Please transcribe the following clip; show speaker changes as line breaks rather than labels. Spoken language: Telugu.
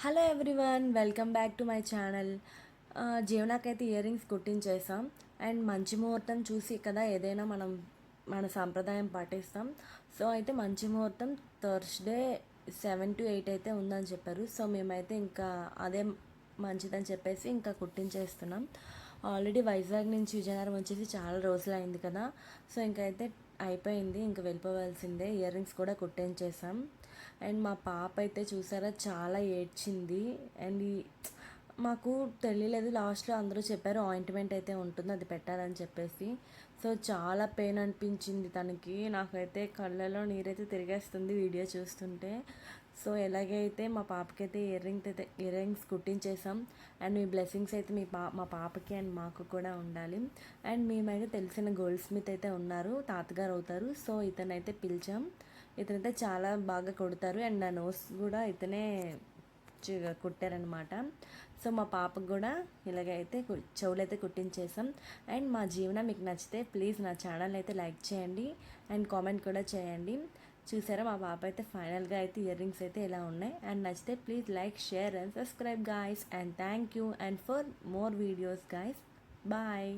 Hello everyone, welcome back to my channel. జీవనాకైతే ఇయర్ రింగ్స్ కుట్టించేసాం. అండ్ మంచి ముహూర్తం చూసి కదా ఏదైనా మనం మన సాంప్రదాయం పాటిస్తాం. సో అయితే మంచి ముహూర్తం థర్స్డే 7 to 8 అయితే ఉందని చెప్పారు. సో మేమైతే ఇంకా అదే మంచిదని చెప్పేసి ఇంకా కుట్టించేస్తున్నాం. ఆల్రెడీ వైజాగ్ నుంచి విజయనగరం వచ్చేసి చాలా రోజులు అయింది కదా. సో ఇంకైతే అయిపోయింది, ఇంకా వెళ్ళిపోవాల్సిందే. ఇయర్ రింగ్స్ కూడా కుట్టించేసాం. అండ్ మా పాప అయితే చూసారా చాలా ఏడ్చింది. అండ్ మాకు తెలియలేదు, లాస్ట్లో అందరూ చెప్పారు ఆయింట్మెంట్ అయితే ఉంటుంది అది పెట్టాలని చెప్పేసి. సో చాలా పెయిన్ అనిపించింది తనకి. నాకైతే కళ్ళలో నీరైతే తిరిగేస్తుంది వీడియో చూస్తుంటే. సో ఎలాగైతే మా పాపకైతే ఇయర్ రింగ్స్ కుట్టించేసాం. అండ్ మీ బ్లెస్సింగ్స్ అయితే మా పాపకి అండ్ మాకు కూడా ఉండాలి. అండ్ మేమైతే తెలిసిన గోల్డ్ స్మిత్ అయితే ఉన్నారు, తాతగారు అవుతారు. సో ఇతనైతే పిలిచాం. ఇతనైతే చాలా బాగా కొడతారు. అండ్ నా నోస్ కూడా ఇతనే కుట్టారనమాట. సో మా పాపకు కూడా ఇలాగైతే చెవులు అయితే కుట్టించేసాం. అండ్ మా జీవన మీకు నచ్చితే ప్లీజ్ నా ఛానల్ అయితే లైక్ చేయండి అండ్ కామెంట్ కూడా చేయండి. చూసారా మా పాప అయితే ఫైనల్గా అయితే ఇయర్ రింగ్స్ అయితే ఇలా ఉన్నాయి. అండ్ నచ్చితే please like, share and subscribe guys. And thank you and for more videos guys. Bye.